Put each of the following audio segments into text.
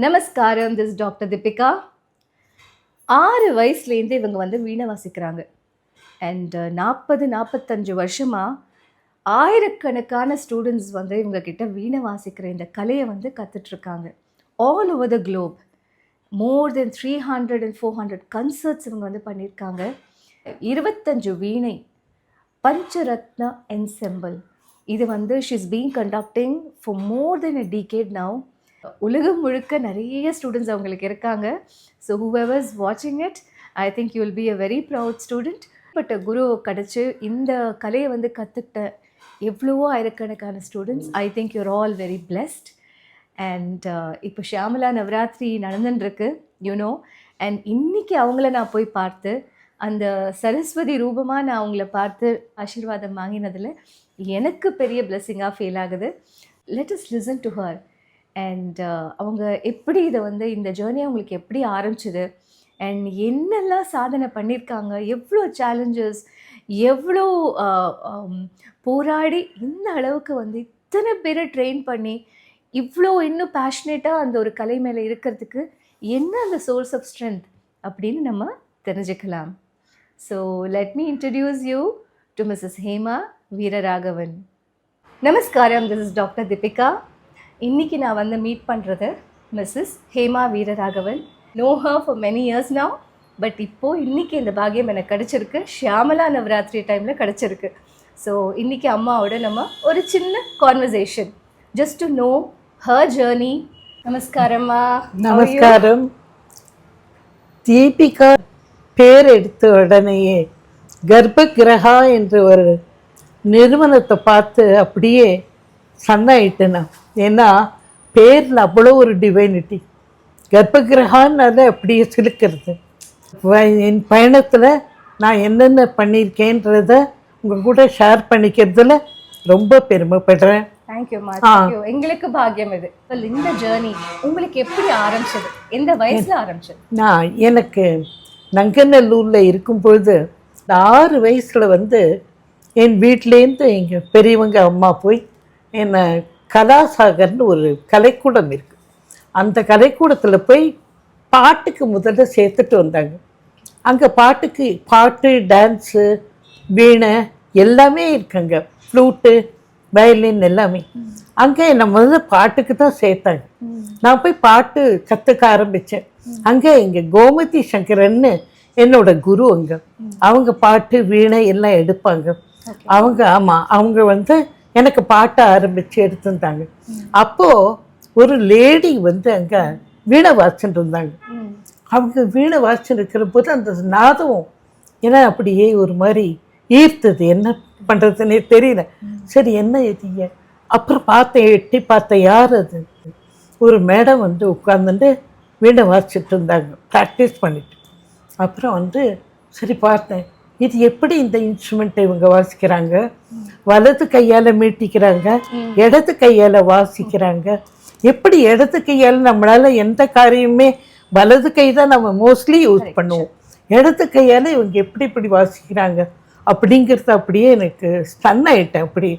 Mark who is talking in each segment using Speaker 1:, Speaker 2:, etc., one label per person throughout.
Speaker 1: நமஸ்காரம், this doctor Deepika. 6 வயசுலேருந்து இவங்க வந்து வீணை வாசிக்கிறாங்க. அண்ட் 45 வருஷமாக ஆயிரக்கணக்கான ஸ்டூடெண்ட்ஸ் வந்து இவங்க கிட்ட வீணை வாசிக்கிற இந்த கலையை வந்து கற்றுட்ருக்காங்க. All over the globe. More than 300 and 400 concerts இவங்க வந்து பண்ணியிருக்காங்க. 25 வீணை பஞ்சரத்னா என்செம்பிள் இது வந்து she's being conducting for more than a decade now. உலகம் முழுக்க நிறைய ஸ்டூடெண்ட்ஸ் அவங்களுக்கு இருக்காங்க. ஸோ ஹூஎவர்ஸ் வாட்சிங் it, I think you will be a very proud student. But குரு கிடச்சி இந்த கலையை வந்து கற்றுக்கிட்ட எவ்வளவோ ஆயிரக்கணக்கான students, I think you're all very blessed. And இப்போ ஷியாமலா நவராத்திரி நடந்துட்டுருக்கு, யூனோ. அண்ட் இன்றைக்கி அவங்கள நான் போய் பார்த்து அந்த சரஸ்வதி ரூபமாக நான் அவங்கள பார்த்து ஆசீர்வாதம் வாங்கினதில் எனக்கு பெரிய பிளெஸ்ஸிங்காக ஃபீல் ஆகுது. Let us listen to her. And அவங்க எப்படி இதை வந்து இந்த ஜேர்னி அவங்களுக்கு எப்படி ஆரம்பிச்சுது அண்ட் என்னெல்லாம் சாதனை பண்ணியிருக்காங்க, எவ்வளோ சேலஞ்சஸ், எவ்வளோ போராடி இந்த அளவுக்கு வந்து இத்தனை பேரை ட்ரெயின் பண்ணி இவ்வளோ இன்னும் பேஷனேட்டாக அந்த ஒரு கலை மேலே இருக்கிறதுக்கு என்ன அந்த சோர்ஸ் ஆஃப் ஸ்ட்ரென்த் அப்படின்னு நம்ம தெரிஞ்சுக்கலாம். So let me introduce you to Mrs Hema Veeraraghavan. நமஸ்காரம், திஸ் இஸ் டாக்டர் தீபிகா. இன்றைக்கி நான் வந்து மீட் பண்ணுறது Mrs Hema Veeraraghavan. Know her for many years now. But இப்போது இன்றைக்கி இந்த பாக்கியம் எனக்கு கிடச்சிருக்கு, ஷியாமலா நவராத்திரி டைமில் கிடச்சிருக்கு. ஸோ இன்றைக்கி அம்மாவோட நம்ம ஒரு சின்ன conversation just to know her journey. நமஸ்காரம்மா.
Speaker 2: நமஸ்காரம். தீபிகா பேர் எடுத்த உடனேயே கர்ப்பகிரகா என்ற ஒரு நிறுவனத்தை பார்த்து அப்படியே சன்னாயிட்டேன் நான். ஏன்னா பேரில் அவ்வளோ ஒரு டிவைனிட்டி. கர்ப்பகிரகான்னால அப்படியே சிலுக்கிறது. என் பயணத்தில் நான் என்னென்ன பண்ணியிருக்கேன்றத உங்கள் கூட ஷேர் பண்ணிக்கிறதுல ரொம்ப பெருமைப்படுறேன்.
Speaker 1: தேங்க்யூம்மா, தேங்க்யூ. எங்களுக்கு பாக்கியம் இது. இந்த ஜேர்னி உங்களுக்கு எப்படி ஆரம்பிச்சது, எந்த வயசில் ஆரம்பிச்சது?
Speaker 2: எனக்கு நங்கநல்லூரில் இருக்கும் பொழுது 6 வயசில் வந்து என் வீட்டிலேருந்து எங்கள் பெரியவங்க அம்மா போய் என்னை கலாசாகர்னு ஒரு கலைக்கூடம் இருக்குது, அந்த கலைக்கூடத்தில் போய் பாட்டுக்கு முதல்ல சேர்த்துட்டு வந்தாங்க. அங்கே பாட்டு டான்ஸு வீணை எல்லாமே இருக்குங்க, ஃப்ளூட்டு வயலின் எல்லாமே. அங்கே என்னை முதல்ல பாட்டுக்கு தான் சேர்த்தாங்க. நான் போய் பாட்டு கற்றுக்க ஆரம்பித்தேன். அங்கே எங்கள் கோமதி சங்கரன்னு என்னோட குரு, அங்கே அவங்க பாட்டு வீணை எல்லாம் எடுப்பாங்க. அவங்க வந்து எனக்கு பாட்ட ஆரம்பித்து எடுத்துருந்தாங்க. அப்போது ஒரு லேடி வந்து அங்கே வீணை வாசிச்சுட்டு இருந்தாங்க. அவங்க வீணை வாசிச்சுட்டு இருக்கிற போது அந்த நாதம் ஏன்னா அப்படியே ஒரு மாதிரி ஈர்த்தது. என்ன பண்ணுறதுன்னே தெரியல. சரி என்ன எதிய அப்புறம் எட்டி பார்த்தேன், யார் அது? ஒரு மேடம் வந்து உட்காந்துட்டு வீணை வாசிச்சுட்டு இருந்தாங்க, ப்ராக்டிஸ் பண்ணிட்டு. அப்புறம் வந்து சரி பார்த்தேன், இது எப்படி இந்த இன்ஸ்ட்ருமெண்ட்டை இவங்க வாசிக்கிறாங்க, வலது கையால் மீட்டிக்கிறாங்க, இடது கையால் வாசிக்கிறாங்க. எப்படி இடது கையால் நம்மளால் எந்த காரியமே, வலது கை தான் நம்ம மோஸ்ட்லி யூஸ் பண்ணுவோம், இடது கையால் இவங்க எப்படி இப்படி வாசிக்கிறாங்க அப்படிங்கிறது அப்படியே எனக்கு ஸ்டன் ஆகிட்டேன். அப்படி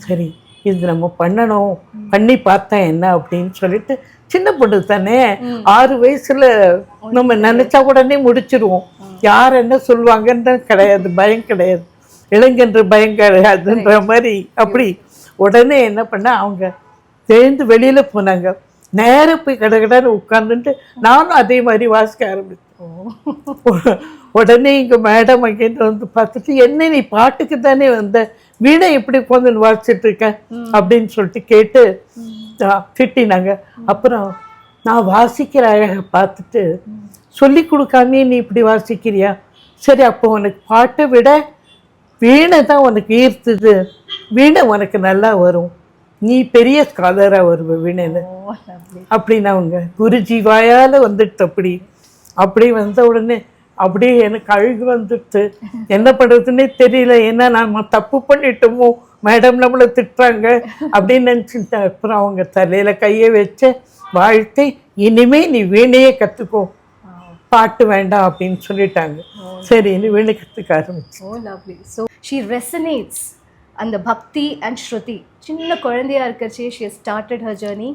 Speaker 2: சரி இது நம்ம பண்ணணும், பண்ணி பார்த்தேன் என்ன அப்படின்னு சொல்லிட்டு. சின்ன பொண்ணு தானே, 6 வயசுல நம்ம நினைச்சா உடனே முடிச்சிருவோம். யார் என்ன சொல்லுவாங்கன்ற கிடையாது, பயம் கிடையாது, இளைஞன்ற பயம் கிடையாதுன்ற மாதிரி. அப்படி உடனே என்ன பண்ண, அவங்க சேர்ந்து வெளியில போனாங்க. நேராக போய் கடகடான்னு உட்காந்துட்டு நானும் அதே மாதிரி வாசிக்க ஆரம்பிச்சேன். உடனே இங்கே மேடம் அங்கேருந்து வந்து பார்த்துட்டு, என்ன நீ பாட்டுக்கு தானே வந்த, வீணை எப்படி உட்காந்து வாசிச்சுட்டு இருக்கேன் அப்படின்னு சொல்லிட்டு கேட்டு திட்டினாங்க. அப்புறம் நான் வாசிக்கிற அழகை பார்த்துட்டு, சொல்லி கொடுக்காமே நீ இப்படி வாசிக்கிறியா, சரி அப்போ உனக்கு பாட்டை விட வீணை தான் உனக்கு ஈர்த்துது, வீணை உனக்கு நல்லா வரும், நீ பெரிய ஸ்காலராக வருவ வீணையில் அப்படின்னு அவங்க குருஜி வாயால் வந்துட்டு. அப்படி வந்த உடனே அப்படியே எனக்கு அழுகு வந்துடுச்சு. என்ன பண்ணுறதுன்னே தெரியல. ஏன்னா நம்ம தப்பு பண்ணிட்டோமோ, மேடம் நம்மளை திட்டுறாங்க அப்படின்னு நினச்சிட்டேன். அப்புறம் அவங்க தலையில் கையை வச்சு வாழ்த்து, இனிமே நீ வீணையே கற்றுக்கோ, பாட்டு வேண்டாம் அப்படின்னு சொல்லிட்டாங்க. சரி நீ வீணை கற்றுக்க ஆரம்பிச்சு.
Speaker 1: ஓ லவ்லி. ஸோ ஷீ ரெசனேட்ஸ் அந்த பக்தி அண்ட் ஸ்ருதி. சின்ன குழந்தையாக இருக்கிறச்சே she started her journey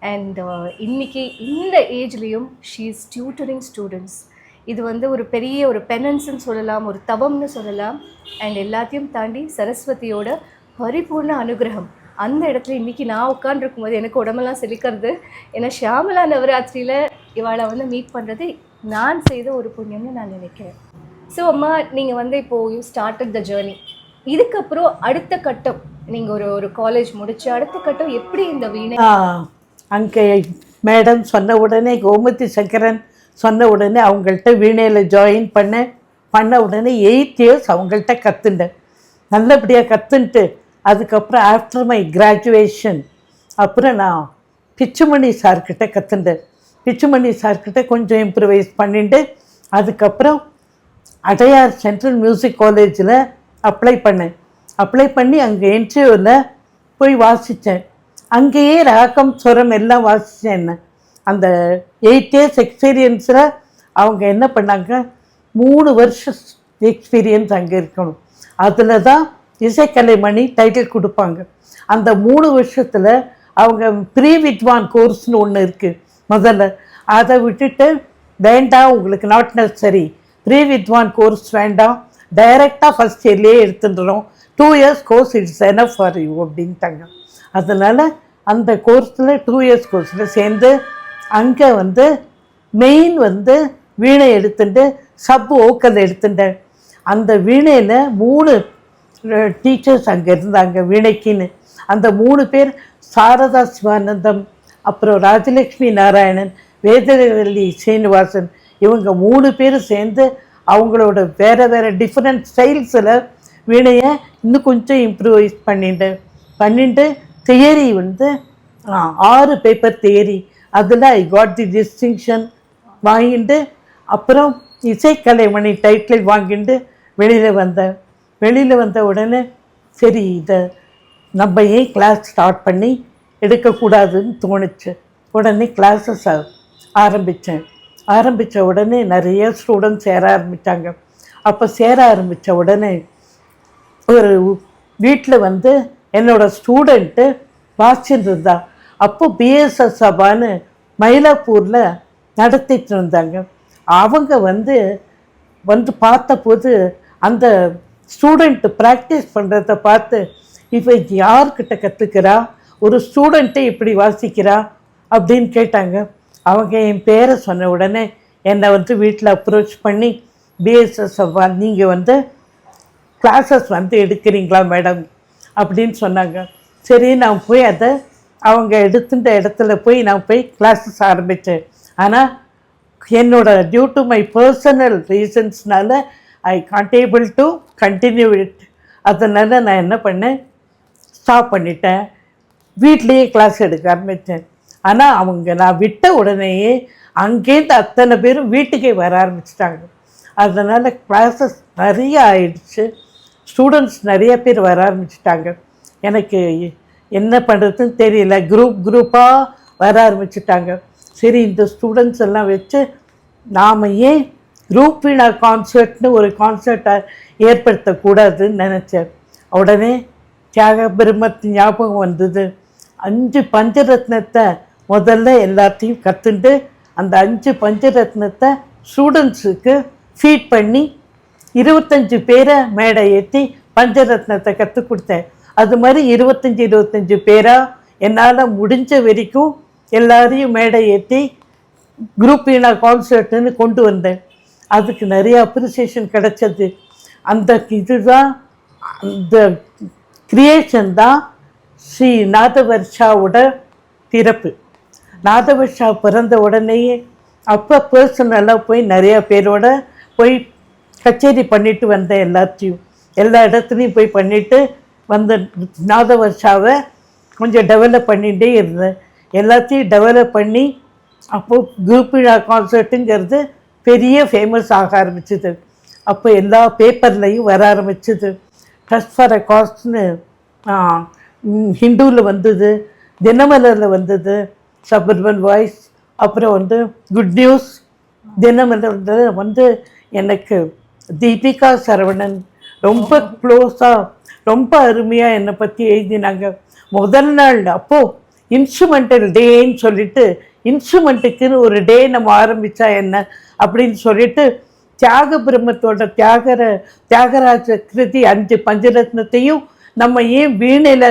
Speaker 1: and இன்னைக்கு இந்த ஏஜ்லேயும் ஷீ இஸ் டியூட்டரிங் ஸ்டூடெண்ட்ஸ். இது வந்து ஒரு பெரிய ஒரு பெனன்ஸ்ன்னு சொல்லலாம், ஒரு தவம்னு சொல்லலாம். அண்ட் எல்லாத்தையும் தாண்டி சரஸ்வதியோட பரிபூர்ண அனுகிரகம் அந்த இடத்துல இன்றைக்கி நான் உட்காந்துருக்கும் போது எனக்கு உடம்பெல்லாம் செழிக்கிறது. ஏன்னா ஷியாமலா நவராத்திரியில் இவாளை வந்து மீட் பண்ணுறது நான் செய்த ஒரு புண்ணியம்னு நான் நினைக்கிறேன். ஸோ அம்மா, நீங்கள் வந்து இப்போது யூ ஸ்டார்டட் த ஜேர்னி. இதுக்கப்புறம் அடுத்த கட்டம், நீங்கள் ஒரு காலேஜ் முடிச்சு அடுத்த கட்டம் எப்படி இந்த வீணை?
Speaker 2: அங்கே மேடம் சொன்ன உடனே, கோமதி சங்கரன் சொன்ன உடனே அவங்கள்ட்ட வீணையில் ஜாயின் பண்ண உடனே 8 years அவங்கள்ட்ட கற்றுண்டேன். நல்லபடியாக கற்றுன்ட்டு அதுக்கப்புறம் ஆஃப்டர் மை கிராஜுவேஷன் அப்புறம் நான் பிச்சுமணி சார்கிட்ட கற்றுண்டேன். பிச்சுமணி சார்கிட்ட கொஞ்சம் இம்ப்ரவைஸ் பண்ணிட்டு அதுக்கப்புறம் அடையார் சென்ட்ரல் மியூசிக் காலேஜில் அப்ளை பண்ணி அங்கே இன்டர்வியூவில் போய் வாசித்தேன். அங்கேயே ராகம் சுரம் எல்லாம் வாசித்தேன். என்ன அந்த 8 years எக்ஸ்பீரியன்ஸில் அவங்க என்ன பண்ணாங்க, 3 வருஷம் எக்ஸ்பீரியன்ஸ் அங்கே இருக்கணும். அதில் தான் இசைக்கலைமணி டைட்டில் கொடுப்பாங்க. அந்த 3 வருஷத்தில் அவங்க ப்ரீ வித்வான் கோர்ஸ்னு ஒன்று இருக்குது. முதல்ல அதை விட்டுட்டு, வேண்டாம் உங்களுக்கு not necessary, pre Vidwan course வேண்டாம், டைரெக்டாக ஃபஸ்ட் இயர்லேயே எடுத்துட்டுறோம், 2 years course it's enough for you அப்படின்ட்டாங்க. அதனால் அந்த கோர்ஸில் 2 years கோர்ஸில் சேர்ந்து அங்கே வந்து மெயின் வந்து வீணை எடுத்துட்டு சப் ஓக்கல் எடுத்துட்டேன். அந்த வீணையில் 3 டீச்சர்ஸ் அங்கே இருந்தாங்க வீணைக்குன்னு. அந்த 3 பேர் சாரதா சிவானந்தம், அப்புறம் ராஜலக்ஷ்மி நாராயணன், வேதவல்லி சீனிவாசன், இவங்க 3 பேர் சேர்ந்து அவங்களோட வேறு டிஃப்ரெண்ட் ஸ்டைல்ஸில் வீணையை இன்னும் கொஞ்சம் இம்ப்ரூவைஸ் பண்ணிட்டு தியரி வந்து 6 பேப்பர் தியரி, அதில் ஐ காட் தி டிஸ்டிங்ஷன் வாங்கிட்டு அப்புறம் இசைக்கலைமணி டைட்டில் வாங்கிட்டு வெளியில் வந்த உடனே சரி, இதை நம்ம ஏன் கிளாஸ் ஸ்டார்ட் பண்ணி எடுக்கக்கூடாதுன்னு தோணுச்சு. உடனே கிளாஸஸ் ஆரம்பித்த உடனே நிறைய ஸ்டூடெண்ட்ஸ் சேர ஆரம்பித்தாங்க. அப்போ சேர ஆரம்பித்த உடனே ஒரு வீட்டில் வந்து என்னோடய ஸ்டூடெண்ட்டு வாசிச்சுட்டு இருந்தா. அப்போ பிஎஸ்எஸ் சபான்னு மயிலாப்பூரில் நடத்திட்டு இருந்தாங்க. அவங்க வந்து பார்த்தபோது அந்த ஸ்டூடெண்ட்டு ப்ராக்டிஸ் பண்ணுறத பார்த்து, இப்போ யார்கிட்ட கற்றுக்கிறா, ஒரு ஸ்டூடெண்ட்டை இப்படி வாசிக்கிறா அப்படின்னு கேட்டாங்க. அவங்க என் பேரை சொன்ன உடனே என்னை வந்து வீட்டில் அப்ரோச் பண்ணி, பிஎஸ்எஸ் சபா நீங்கள் வந்து கிளாஸஸ் வந்து எடுக்கிறீங்களா மேடம் அப்படின்னு சொன்னாங்க. சரி, நான் போய் அதை அவங்க எடுத்துட்ட இடத்துல போய் நான் போய் கிளாஸஸ் ஆரம்பித்தேன். ஆனால் என்னோட டியூ டு மை பர்சனல் ரீசன்ஸ்னால I can't able to continue it. அதனால் நான் என்ன பண்ணேன், ஸ்டாப் பண்ணிட்டேன். வீட்லேயே கிளாஸ் எடுக்க ஆரம்பித்தேன். ஆனால் நான் விட்ட உடனேயே அங்கேருந்து அத்தனை பேரும் வீட்டுக்கே வர ஆரம்பிச்சிட்டாங்க. அதனால் கிளாஸஸ் நிறைய ஆயிடுச்சு, ஸ்டூடெண்ட்ஸ் நிறைய பேர் வர ஆரம்பிச்சிட்டாங்க. எனக்கு என்ன பண்ணுறதுன்னு தெரியல, குரூப்பாக வர ஆரம்பிச்சிட்டாங்க. சரி, இந்த ஸ்டூடெண்ட்ஸ் எல்லாம் வச்சு நாம் ஏன் குரூப் வீணா கான்சர்ட்னு ஒரு கான்சர்ட்டை ஏற்படுத்தக்கூடாதுன்னு நினச்சேன். உடனே தியாக பிரம்மத்து ஞாபகம் வந்தது. 5 பஞ்சரத்னத்தை முதல்ல எல்லாத்தையும் கற்றுண்டு அந்த 5 பஞ்சரத்னத்தை ஸ்டூடெண்ட்ஸுக்கு ஃபீட் பண்ணி 25 பேரை மேடை ஏற்றி பஞ்சரத்னத்தை கற்றுக் கொடுத்தேன். அது மாதிரி 25 பேராக என்னால் முடிஞ்ச வரைக்கும் எல்லாரையும் மேடை ஏற்றி குரூப் வீணா கான்சர்ட்டுன்னு கொண்டு வந்தேன். அதுக்கு நிறைய அப்ரிசியேஷன் கிடைச்சது. அந்த இதுதான், அந்த கிரியேஷன் தான் ஸ்ரீ நாதவர்ஷாவோட பிறப்பு. நாதவர்ஷா பிறந்த உடனேயே அப்போ பர்சனலாக போய் நிறையா பேரோட போய் கச்சேரி பண்ணிட்டு வந்தேன். எல்லா இடத்துலையும் போய் பண்ணிவிட்டு வந்த நாதவர்ஷாவை கொஞ்சம் டெவலப் பண்ணிகிட்டே இருந்தேன். எல்லாத்தையும் டெவலப் பண்ணி அப்போது குரூப் விழா கான்சர்ட்டுங்கிறது பெரிய ஃபேமஸ் ஆக ஆரம்பிச்சிது. அப்போ எல்லா பேப்பர்லேயும் வர ஆரம்பிச்சிது. ட்ரஸ்ட் ஃபார் அ காஸ்ட்னு ஹிந்துவில் வந்தது, தினமலரில் வந்தது, சபர்பன் வாய்ஸ், அப்புறம் வந்து குட் நியூஸ். தினமலரில் வந்து எனக்கு தீபிகா சரவணன் ரொம்ப க்ளோஸாக ரொம்ப அருமையாக என்னை பற்றி எழுதினாங்க. முதல் நாள் அப்போது இன்ஸ்ட்ருமெண்டல் டேன்னு சொல்லிட்டு இன்ஸ்ட்ருமெண்ட்டுக்குன்னு ஒரு டே நம்ம ஆரம்பித்தா என்ன அப்படின்னு சொல்லிட்டு தியாக பிரம்மத்தோட தியாகராஜ கிருதி 5 பஞ்சரத்னத்தையும் நம்ம ஏன் வீணையில்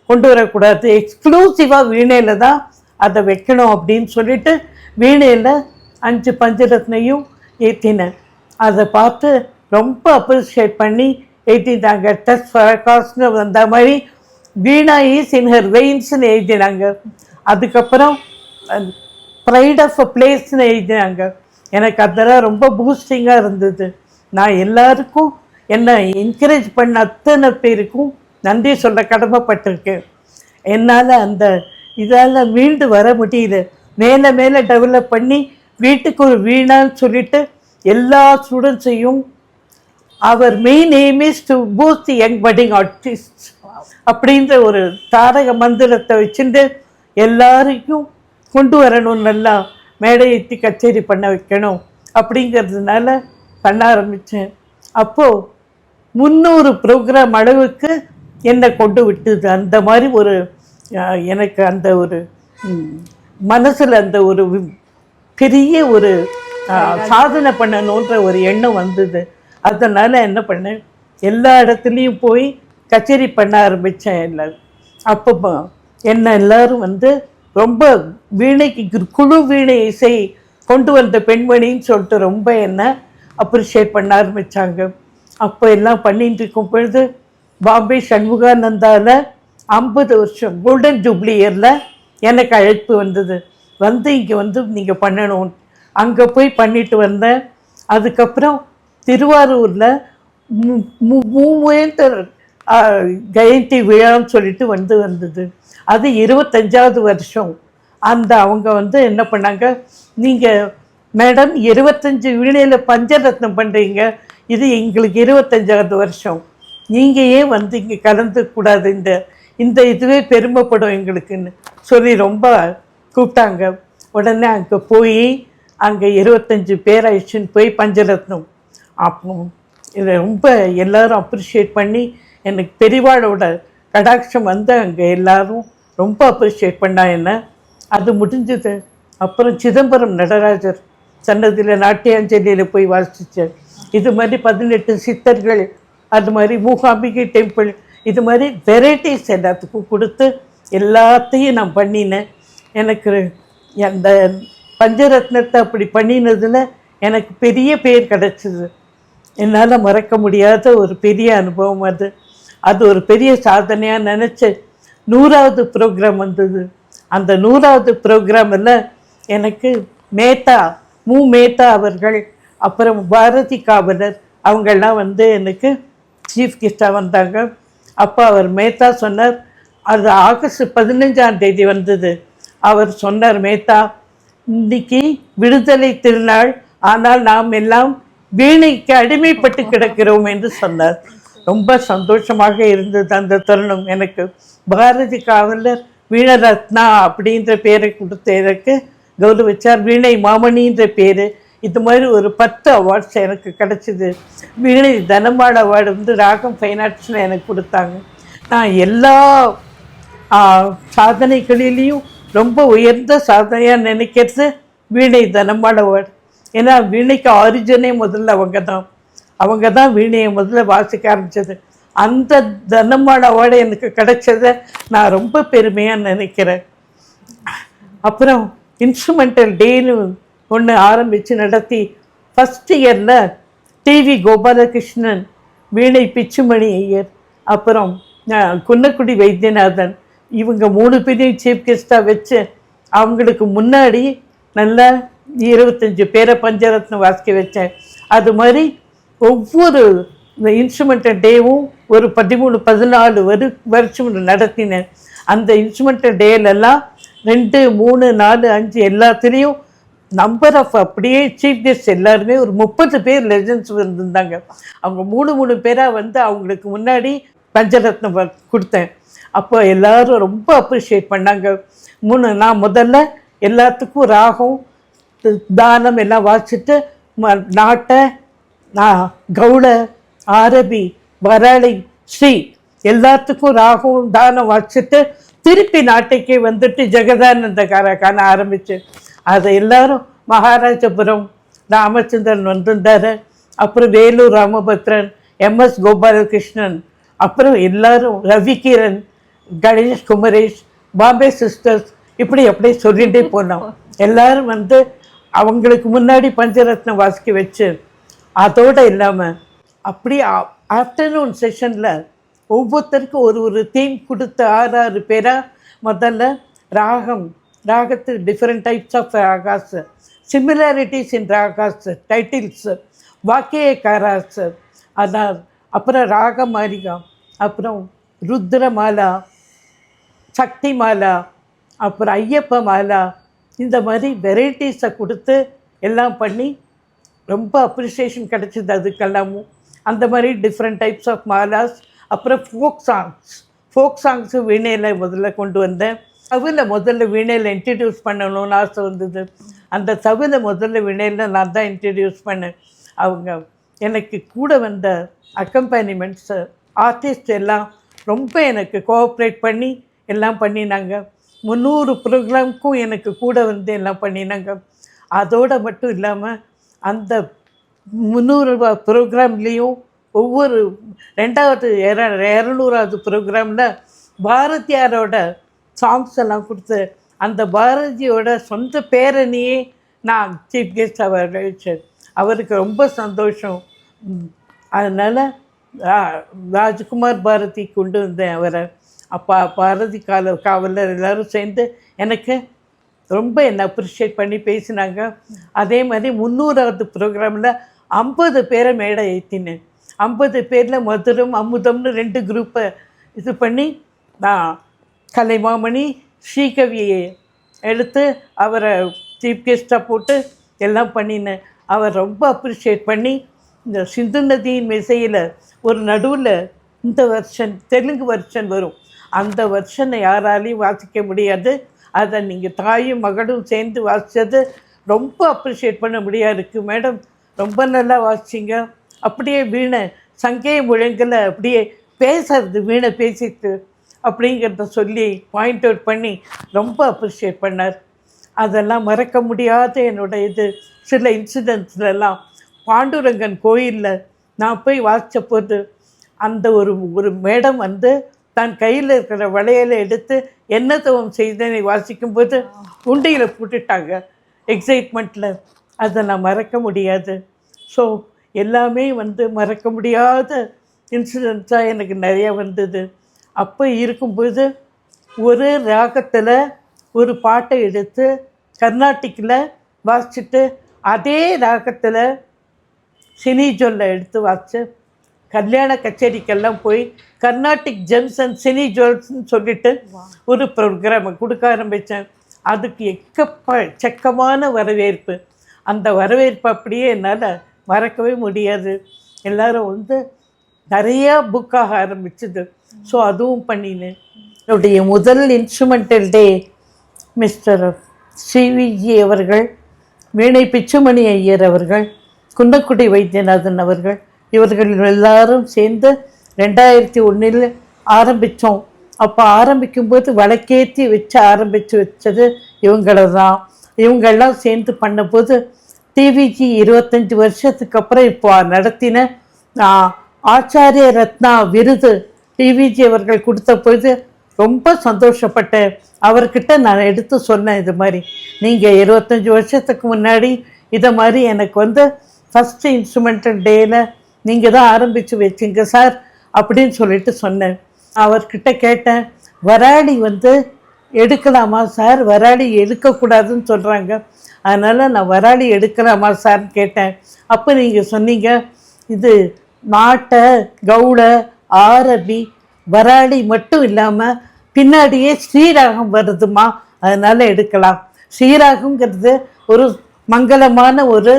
Speaker 2: கொண்டு வரக்கூடாது, எக்ஸ்க்ளூசிவாக வீணையில் தான் அதை வைக்கணும் அப்படின்னு சொல்லிட்டு வீணையில் 5 பஞ்சரத்னையும் ஏற்றினேன். அதை பார்த்து ரொம்ப அப்ரிஷியேட் பண்ணி ஏற்றிட்டாங்க. டச் ஃபரகாஸ்னு வந்த மாதிரி வீணா இஸ் இன் ஹர் வெயின்ஸ்னு எழுதினாங்க. அதுக்கப்புறம் ப்ரைட் ஆஃப் அ பிளேஸ்னு எழுதினாங்க. எனக்கு அதெல்லாம் ரொம்ப பூஸ்டிங்காக இருந்தது. நான் எல்லாருக்கும் என்னை என்கரேஜ் பண்ண அத்தனை பேருக்கும் நன்றி சொல்ல கடமைப்பட்டிருக்கேன். என்னால் அந்த இதால் மீண்டு வர முடியல. மேலே மேலே டெவலப் பண்ணி வீட்டுக்கு ஒரு வீணான்னு சொல்லிட்டு எல்லா ஸ்டூடெண்ட்ஸையும் அவர் main aim is to boost the young budding artist அப்படின்ற ஒரு தாரக மந்திரத்தை வச்சுட்டு எல்லாரையும் கொண்டு வரணும், நல்லா மேடை ஏற்றி கச்சேரி பண்ண வைக்கணும் அப்படிங்கிறதுனால பண்ண ஆரம்பித்தேன். அப்போது 300 ப்ரோக்ராம் அளவுக்கு என்னை கொண்டு விட்டுது. அந்த மாதிரி ஒரு எனக்கு அந்த ஒரு மனசில் அந்த ஒரு பெரிய ஒரு சாதனை பண்ணணுன்ற ஒரு எண்ணம் வந்தது. அதனால் என்ன பண்ணேன், எல்லா இடத்துலையும் போய் கச்சேரி பண்ண ஆரம்பித்தேன். எல்லாரும் அப்போ என்ன எல்லோரும் வந்து ரொம்ப வீணைக்கு குழு வீணை இசை கொண்டு வந்த பெண்மணின்னு சொல்லிட்டு ரொம்ப என்ன அப்ரிஷியேட் பண்ண ஆரம்பித்தாங்க. அப்போ எல்லாம் பண்ணிட்டு இருக்கும் பொழுது பாம்பே சண்முகானந்தாவில் 50 வருஷம் கோல்டன் ஜூப்ளி இயரில் எனக்கு அழைப்பு வந்தது. வந்து இங்கே வந்து நீங்கள் பண்ணணும். அங்கே போய் பண்ணிட்டு வந்தேன். அதுக்கப்புறம் திருவாரூரில் மூவேந்தர் ஜெயந்தி விழான்னு சொல்லிட்டு வந்தது. அது 25வது வருஷம். அவங்க வந்து என்ன பண்ணாங்க, நீங்கள் மேடம் 25 வீணையில் பஞ்சரத்னம் பண்ணுறீங்க, இது எங்களுக்கு 25வது வருஷம், நீங்கள் ஏன் வந்து இங்கே கலந்துக்கூடாது, இந்த இதுவே பெருமைப்படும் எங்களுக்குன்னு சொல்லி ரொம்ப கூப்பிட்டாங்க. உடனே அங்கே போய் அங்கே 25 பேர் ஆயிடுச்சுன்னு போய் பஞ்சரத்னம். அப்போ இதை ரொம்ப எல்லோரும் அப்ரிஷியேட் பண்ணி எனக்கு பெரியவாளோட கடாட்சம் வந்து அங்கே எல்லோரும் ரொம்ப அப்ரிஷியேட் பண்ணா என்ன. அது முடிஞ்சது. அப்புறம் சிதம்பரம் நடராஜர் சன்னதியில் நாட்டியாஞ்சலியில் போய் வாசித்தேன். இது மாதிரி 18 சித்தர்கள், அது மாதிரி மூகாம்பிகை டெம்பிள், இது மாதிரி வெரைட்டிஸ் எல்லாத்துக்கும் கொடுத்து எல்லாத்தையும் நான் பண்ணினேன். எனக்கு அந்த பஞ்சரத்னத்தை அப்படி பண்ணினதில் எனக்கு பெரிய பேர் கிடச்சிது. என்னால் மறக்க முடியாத ஒரு பெரிய அனுபவம் அது. அது ஒரு பெரிய சாதனையாக நினச்சேன். 100வது ப்ரோக்ராம் வந்தது. அந்த 100வது ப்ரோக்ராமில் எனக்கு மேத்தா அவர்கள், அப்புறம் பாரதி காவலர் அவங்கெல்லாம் வந்து எனக்கு சீஃப் கெஸ்டாக வந்தாங்க. அப்போ அவர் மேத்தா சொன்னார், அது ஆகஸ்ட் 15ஆம் தேதி வந்தது. அவர் சொன்னார், மேத்தா இன்னைக்கு விடுதலை திருநாள், ஆனால் நாம் எல்லாம் வீணைக்கு அடிமைப்பட்டு கிடக்கிறோம் என்று சொன்னார். ரொம்ப சந்தோஷமாக இருந்தது அந்த தருணம். எனக்கு பாரதி காவலர் வீணரத்னா அப்படின்ற பேரை கொடுத்த எனக்கு கௌரவிச்சார். வீணை மாமணின்ற பேர், இது மாதிரி ஒரு 10 அவார்ட்ஸ் எனக்கு கிடச்சிது. வீணை தனமாள் அவார்டு வந்து ராகம் ஃபைன் ஆர்ட்ஸில் எனக்கு கொடுத்தாங்க. நான் எல்லா சாதனைகளிலையும் ரொம்ப உயர்ந்த சாதனையாக நினைக்கிறது வீணை தனமாள் அவார்டு. ஏன்னா வீணைக்கு ஆரிஜினே முதல்ல அவங்க தான் வீணையை முதல்ல வாசிக்க ஆரம்பித்தது. அந்த தனமாள் அவார்டு எனக்கு கிடைச்சதை நான் ரொம்ப பெருமையாக நினைக்கிறேன். அப்புறம் இன்ஸ்ட்ருமெண்டல் டேன்னு ஒன்று ஆரம்பித்து நடத்தி ஃபஸ்ட் இயரில் டிவி கோபாலகிருஷ்ணன், வீணை பிச்சுமணி ஐயர், அப்புறம் குன்னக்குடி வைத்தியநாதன், இவங்க 3 பேரையும் சீஃப் கெஸ்ட்டாக வச்சு அவங்களுக்கு முன்னாடி நல்லா 25 பேரை பஞ்சரத்னம் வாசிக்க வச்சேன். அது மாதிரி ஒவ்வொரு இன்ஸ்ட்ருமெண்டல் டேவும் ஒரு 13-14 வருஷம் நடத்தினேன். அந்த இன்ஸ்ட்ருமெண்டல் டேலெல்லாம் 2, 3, 4, 5 எல்லாத்துலேயும் நம்பர் ஆஃப் அப்படியே சீஃப் கெஸ்ட் எல்லாருமே ஒரு 30 பேர் லெஜண்ட்ஸ் இருந்திருந்தாங்க. அவங்க 3 பேராக வந்து அவங்களுக்கு முன்னாடி பஞ்சரத்னம் கொடுத்தேன். அப்போ எல்லோரும் ரொம்ப அப்ரிஷியேட் பண்ணாங்க. நான் முதல்ல எல்லாத்துக்கும் ராகம் தானம் எல்லாம் வாசிச்சுட்டு நாட்டை கவுள, ஆரபி, வராளி, ஸ்ரீ எல்லாத்துக்கும் ராகம் தானம் வாசிச்சுட்டு திருப்பி நாட்டைக்கே வந்துட்டு ஜெகதானந்த கான ஆரம்பிச்சு அதை எல்லாரும் மகாராஜபுரம் ராமச்சந்திரன் வந்திருந்தார், அப்புறம் வேலூர் ராமபத்ரன், MS கோபாலகிருஷ்ணன், அப்புறம் எல்லாரும் ரவிகிரண், கணேஷ் குமரேஷ், பாம்பே சிஸ்டர்ஸ், இப்படி அப்படியே சொல்லிகிட்டே போனோம். எல்லாரும் வந்து அவங்களுக்கு முன்னாடி பஞ்சரத்னம் வாசிக்க வச்சு அதோடு இல்லாமல் அப்படி ஆஃப்டர்நூன் செஷனில் ஒவ்வொருத்தருக்கும் ஒரு தீம் கொடுத்து 6 பேராக முதல்ல ராகத்து different types of ragas, similarities in ragas, titles, வாக்கியக்காராஸ், அதான் அப்புறம் ராகமாரிகா, அப்புறம் ருத்ரமாலா, சக்தி மாலா, அப்புறம் ஐயப்ப மாலா, இந்த மாதிரி வெரைட்டிஸை கொடுத்து எல்லாம் பண்ணி ரொம்ப அப்ரிஷியேஷன் கிடச்சிது அதுக்கெல்லாமும். அந்த மாதிரி டிஃப்ரெண்ட் டைப்ஸ் ஆஃப் மாலாஸ், அப்புறம் ஃபோக் சாங்ஸு வீணையில் முதல்ல கொண்டு வந்தேன். தவில முதல்ல வீணையில் இன்ட்ரடியூஸ் பண்ணணும்னு ஆசை வந்தது. அந்த தவில முதல்ல வீணையில் நான் தான் இன்ட்ரடியூஸ் பண்ணேன். அவங்க எனக்கு கூட வந்த அக்கம்பனிமெண்ட்ஸு ஆர்டிஸ்ட் எல்லாம் ரொம்ப எனக்கு கோஆப்ரேட் பண்ணி எல்லாம் பண்ணினாங்க. 300 ப்ரோக்ராமுக்கும் எனக்கு கூட வந்து எல்லாம் பண்ணினாங்க. அதோடு மட்டும் இல்லாமல் அந்த 300 ப்ரோக்ராம்லேயும் ஒவ்வொரு 200வது ப்ரோக்ராமில் பாரதியாரோட சாங்ஸ் எல்லாம் கொடுத்து அந்த பாரதியோட சொந்த பேரணியே நான் சீஃப் கெஸ்ட் அவர் அவருக்கு ரொம்ப சந்தோஷம். அதனால் ராஜ்குமார் பாரதி கொண்டு வந்தேன் அவரை. அப்போ பாரதி காவலர் எல்லோரும் சேர்ந்து எனக்கு ரொம்ப என்னை அப்ரிஷியேட் பண்ணி பேசினாங்க. அதே மாதிரி 300வது ப்ரோக்ராமில் 50 பேரை மேடை ஏற்றினேன். 50 பேரில் மதுரம் அமுதம்னு 2 குரூப்பை இது பண்ணி நான் கலைமாமணி ஸ்ரீகவியை எடுத்து அவரை சீஃப் கெஸ்ட்டாக போட்டு எல்லாம் பண்ணினேன். அவர் ரொம்ப அப்ரிஷியேட் பண்ணி இந்த சிந்து நதியின் மிசையில் ஒரு நடுவில் இந்த வெர்ஷன் தெலுங்கு வெர்ஷன் வரும், அந்த வெர்ஷனை யாராலையும் வாசிக்க முடியாது, அதை நீங்கள் தாயும் மகளும் சேர்ந்து வாசித்தது ரொம்ப அப்ரிஷியேட் பண்ண முடியாது இருக்குது மேடம், ரொம்ப நல்லா வாசிச்சிங்க. அப்படியே வீணை சங்கே முழங்கில் அப்படியே பேசுறது வீணை பேசிட்டு அப்படிங்கிறத சொல்லி பாயிண்ட் அவுட் பண்ணி ரொம்ப அப்ரிஷியேட் பண்ணார். அதெல்லாம் மறக்க முடியாத என்னோடய இது. சில இன்சிடென்ட்ஸ்லாம் பாண்டுரங்கன் கோயிலில் நான் போய் வாசித்த போது அந்த ஒரு மேடம் வந்து தன் கையில் இருக்கிற வளையலை எடுத்து என்ன தவம் செய்தனை வாசிக்கும்போது உண்டியில் போட்டுட்டாங்க எக்ஸைட்மெண்ட்டில். அதை நான் மறக்க முடியாது. ஸோ எல்லாமே வந்து மறக்க முடியாத இன்சிடென்ட்ஸாக எனக்கு நிறையா வந்தது. அப்போ இருக்கும்போது ஒரு ராகத்தில் ஒரு பாட்டை எடுத்து கர்நாட்டிக்கில் வாசிச்சுட்டு அதே ராகத்தில் சினி ஜொல்லை எடுத்து வாசித்து கல்யாண கச்சேரிக்கெல்லாம் போய் கர்நாடிக் ஜெம்ஸ் அண்ட் சினி ஜுவல்ஸ்ன்னு சொல்லிட்டு ஒரு ப்ரோக்ராமை கொடுக்க ஆரம்பித்தேன். அதுக்கு எக்கச்சக்கமான வரவேற்பு. அந்த வரவேற்பு அப்படியே என்னால் மறக்கவே முடியாது. எல்லோரும் வந்து நிறையா புக்காக ஆரம்பிச்சுது. ஸோ அதுவும் பண்ணினேன். என்னுடைய முதல் இன்ஸ்ட்ருமெண்டல் டே மிஸ்டர் CVG அவர்கள், வீணை பிச்சுமணி ஐயர் அவர்கள், குன்னக்குடி வைத்தியநாதன் அவர்கள், இவர்கள் எல்லாரும் சேர்ந்து 2001 ஆரம்பித்தோம். அப்போ ஆரம்பிக்கும்போது வழக்கேற்றி வச்சது இவங்கள தான். இவங்கெல்லாம் சேர்ந்து பண்ணும்போது TVG 25 வருஷத்துக்கு அப்புறம் இப்போ நடத்தின ஆச்சாரிய ரத்னா விருது TVG அவர்கள் கொடுத்த பொழுது ரொம்ப சந்தோஷப்பட்டேன். அவர்கிட்ட நான் எடுத்து சொன்னேன், இது மாதிரி நீங்கள் 25 வருஷத்துக்கு முன்னாடி இதை மாதிரி எனக்கு வந்து ஃபஸ்ட்டு இன்ஸ்ட்ருமெண்டல் டேயில் நீங்கள் தான் ஆரம்பித்து வச்சிங்க சார் அப்படின்னு சொல்லிட்டு சொன்னேன். அவர்கிட்ட கேட்டேன், வராடி வந்து எடுக்கலாமா சார், வராடி எடுக்கக்கூடாதுன்னு சொல்கிறாங்க, அதனால் நான் வராடி எடுக்கலாமா சார்னு கேட்டேன். அப்போ நீங்கள் சொன்னீங்க, இது நாட்டை கவுட ஆரபி வராடி மட்டும் இல்லாமல் பின்னாடியே ஸ்ரீராகம் வருதுமா, அதனால் எடுக்கலாம். ஸ்ரீராகங்கிறது ஒரு மங்களமான ஒரு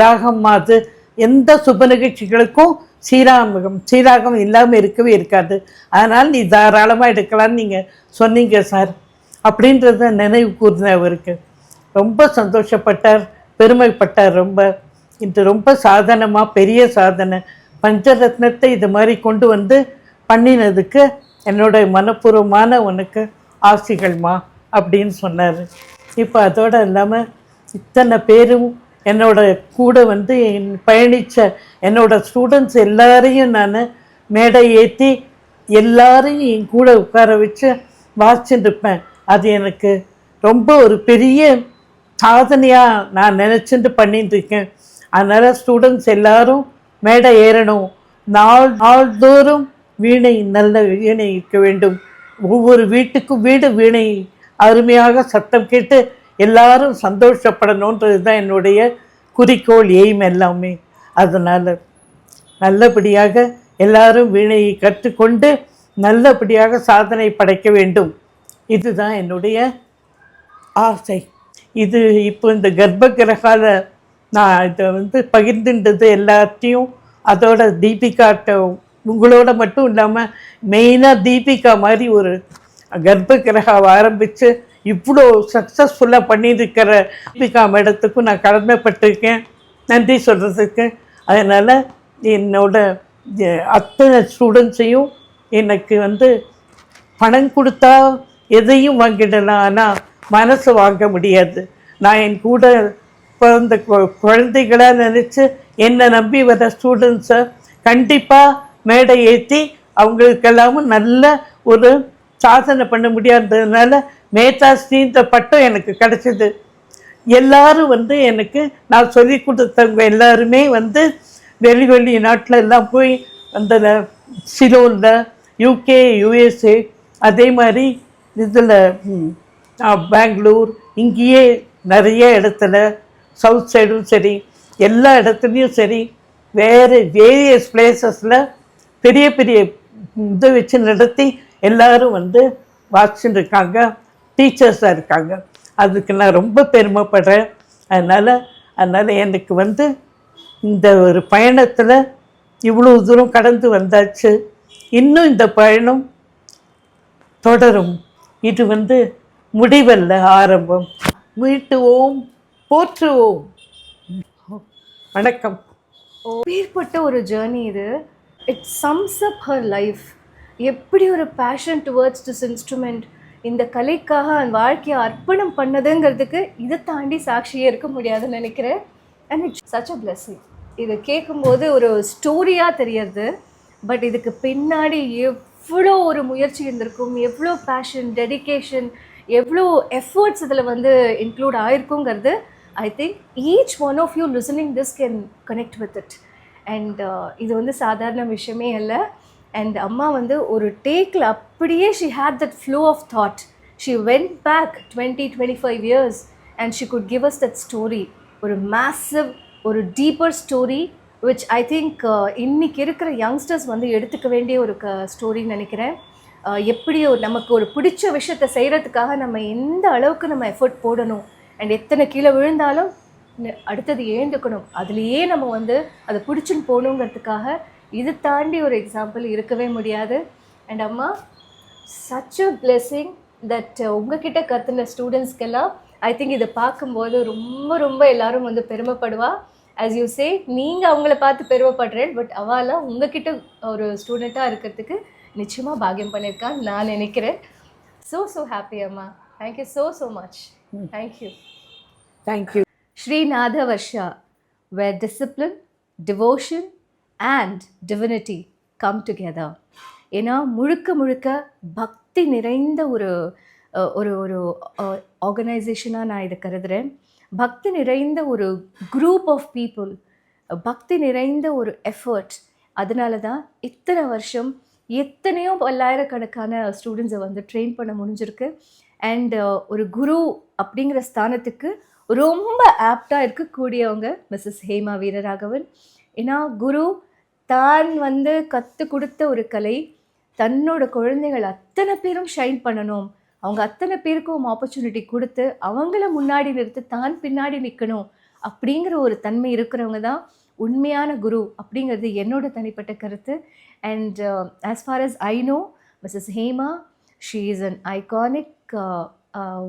Speaker 2: ராகம். அது எந்த சுப நிகழ்ச்சிகளுக்கும் ஸ்ரீராகம் இல்லாமல் இருக்கவே இருக்காது. அதனால் நீ தாராளமாக எடுக்கலான்னு நீங்கள் சொன்னீங்க சார் அப்படின்றத நினைவு கூர்ந்தேன். அவருக்கு ரொம்ப சந்தோஷப்பட்டார், பெருமைப்பட்டார். இது ரொம்ப சாதனமாக பெரிய சாதனை. பஞ்சரத்னத்தை இது மாதிரி கொண்டு வந்து பண்ணினதுக்கு என்னோட மனப்பூர்வமான உனக்கு ஆசிகள்மா அப்படின்னு சொன்னார். இப்போ அதோடு இல்லாமல் இத்தனை பேரும் என்னோட கூட வந்து பயணித்த என்னோட ஸ்டூடெண்ட்ஸ் எல்லாரையும் நான் மேடை ஏற்றி எல்லாரையும் என் கூட உட்கார வச்சு வாசிச்சுட்டு இருப்பேன். அது எனக்கு ரொம்ப ஒரு பெரிய சாதனையாக நான் நினச்சிட்டு பண்ணிட்டு இருக்கேன். அதனால் ஸ்டூடெண்ட்ஸ் எல்லாரும் மேடை ஏறணும், நாள்தோறும் வீணை நல்ல வீணை இருக்க வேண்டும், ஒவ்வொரு வீட்டுக்கும் வீடு வீணை அருமையாக சத்தம் கேட்டு எல்லாரும் சந்தோஷப்படணுன்றது தான் என்னுடைய குறிக்கோள், எய்ம் எல்லாமே. அதனால் நல்லபடியாக எல்லாரும் வீணையை கற்றுக்கொண்டு நல்லபடியாக சாதனை படைக்க வேண்டும், இதுதான் என்னுடைய ஆசை. இது இப்போ இந்த கர்ப்ப கிரகால நான் இதை வந்து பகிர்ந்துன்றது எல்லாத்தையும், அதோட தீபிகாட்ட உங்களோட மட்டும் இல்லாமல் மெயினாக தீபிகா மாதிரி ஒரு கர்ப்ப கிரகாவை ஆரம்பித்து இவ்வளோ சக்ஸஸ்ஃபுல்லாக பண்ணியிருக்கிற தீபிகா மேடத்துக்கும் நான் கடமைப்பட்டிருக்கேன் நன்றி சொல்கிறதுக்கு. அதனால் என்னோட அத்தனை ஸ்டூடெண்ட்ஸையும் எனக்கு வந்து பணம் கொடுத்தா எதையும் வாங்கிடலாம், ஆனால் மனசு வாங்க முடியாது. நான் என் கூட பிறந்த குழந்தைகளாக நினச்சி என்னை நம்பி வர ஸ்டூடெண்ட்ஸை கண்டிப்பாக மேடை ஏற்றி அவங்களுக்கெல்லாமும் நல்ல ஒரு சாதனை பண்ண முடியாததுனால மேதாஸ்ரீன்ற பட்டம் எனக்கு கிடச்சிது. எல்லாரும் வந்து எனக்கு நான் சொல்லி கொடுத்தவங்க எல்லாருமே வந்து வெளி நாட்டில் எல்லாம் போய் அந்த சிலோனில், யூகே, யூஎஸ்ஏ, அதே மாதிரி இதில் பெங்களூர், இங்கேயே நிறைய இடத்துல சவுத் சைடும் சரி, எல்லா இடத்துலையும் சரி, வேரியஸ் பிளேசஸில் பெரிய பெரிய இதை வச்சு நடத்தி எல்லோரும் வந்து வாட்சின்னு இருக்காங்க, டீச்சர்ஸாக இருக்காங்க. அதுக்கு நான் ரொம்ப பெருமைப்படுறேன். அதனால் எனக்கு வந்து இந்த ஒரு பயணத்தில் இவ்வளோ தூரம் கடந்து வந்தாச்சு. இன்னும் இந்த பயணம் தொடரும். இது வந்து முடிவல்ல, ஆரம்பம். மீட்டுவோம், போற்றுவோம். வணக்கம்.
Speaker 1: ஏற்பட்ட ஒரு ஜேர்னி இது. It sums up her life. எப்படி ஒரு பேஷன் டுவர்ட்ஸ் திஸ் இன்ஸ்ட்ருமெண்ட், இந்த கலைக்காக அந்த வாழ்க்கையை அர்ப்பணம் பண்ணதுங்கிறதுக்கு இதை தாண்டி சாட்சியே இருக்க முடியாதுன்னு நினைக்கிறேன். And it's such a blessing. இதை கேட்கும்போது ஒரு ஸ்டோரியாக தெரியறது, பட் இதுக்கு பின்னாடி எவ்வளோ ஒரு முயற்சி இருந்திருக்கும், எவ்வளோ பேஷன், டெடிக்கேஷன், எவ்வளோ எஃபர்ட்ஸ் இதில் வந்து இன்க்ளூட் ஆகிருக்குங்கிறது I think each one of you listening this can connect with it. And இது வந்து சாதாரண விஷயமே இல்லை. அண்ட் அம்மா வந்து ஒரு டேக்கில் அப்படியே she had that flow of thought. She went back 20-25 years and she could give us that story. ஒரு மேசிவ், ஒரு deeper story which I think இன்றைக்கி இருக்கிற யங்ஸ்டர்ஸ் வந்து எடுத்துக்க வேண்டிய ஒரு ஸ்டோரின்னு நினைக்கிறேன். எப்படி நமக்கு ஒரு பிடிச்ச விஷயத்தை செய்கிறதுக்காக நம்ம எந்த அளவுக்கு நம்ம எஃபர்ட் போடணும், அண்ட் எத்தனை கீழே விழுந்தாலும் அடுத்தது ஏந்துக்கணும், அதுலேயே நம்ம வந்து அதை பிடிச்சின்னு போகணுங்கிறதுக்காக இது தாண்டி ஒரு எக்ஸாம்பிள் இருக்கவே முடியாது. அண்ட் அம்மா, சச் அ பிளெஸிங் தட் உங்ககிட்ட கற்றுன ஸ்டூடெண்ட்ஸ்க்கெல்லாம் ஐ திங்க் இதை பார்க்கும்போது ரொம்ப ரொம்ப எல்லாரும் வந்து பெருமைப்படுவா. ஆஸ் யூ சே, நீங்கள் அவங்கள பார்த்து பெருமைப்படுறேன், பட் அவளாம் உங்ககிட்ட ஒரு ஸ்டூடெண்ட்டாக இருக்கிறதுக்கு நிச்சயமாக பாக்கியம் பண்ணியிருக்கான்னு நான் நினைக்கிறேன். ஸோ ஹாப்பி அம்மா. Thank you so much. Thank you.
Speaker 2: Thank you.
Speaker 1: Srinatha Varsha, where discipline, devotion and divinity come together. ஏன்னா முழுக்க பக்தி நிறைந்த ஒரு ஒரு ஒரு ஆர்கனைசேஷனாக நான் இதை கருதுகிறேன். பக்தி நிறைந்த ஒரு குரூப் ஆஃப் பீப்புள், பக்தி நிறைந்த ஒரு எஃபர்ட். அதனால தான் இத்தனை வருஷம் எத்தனையோ பல்லாயிரக்கணக்கான ஸ்டூடெண்ட்ஸை வந்து ட்ரெயின் பண்ண முடிஞ்சிருக்கு. அண்ட் ஒரு குரு அப்படிங்கிற ஸ்தானத்துக்கு ரொம்ப ஆப்டாக இருக்கக்கூடியவங்க மிஸ்ஸஸ் ஹேமா வீரராகவன். ஏன்னா குரு தான் வந்து கற்றுக் கொடுத்த ஒரு கலை, தன்னோட குழந்தைகள் அத்தனை பேரும் ஷைன் பண்ணணும், அவங்க அத்தனை பேருக்கும் ஆப்பர்ச்சுனிட்டி கொடுத்து அவங்கள முன்னாடி நிறுத்தி தான் பின்னாடி நிற்கணும் அப்படிங்கிற ஒரு தன்மை இருக்கிறவங்க தான் உண்மையான குரு அப்படிங்கிறது என்னோட தனிப்பட்ட கருத்து. And as far as I know, Mrs Hema, she is an iconic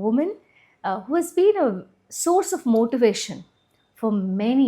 Speaker 1: woman who has been a source of motivation for many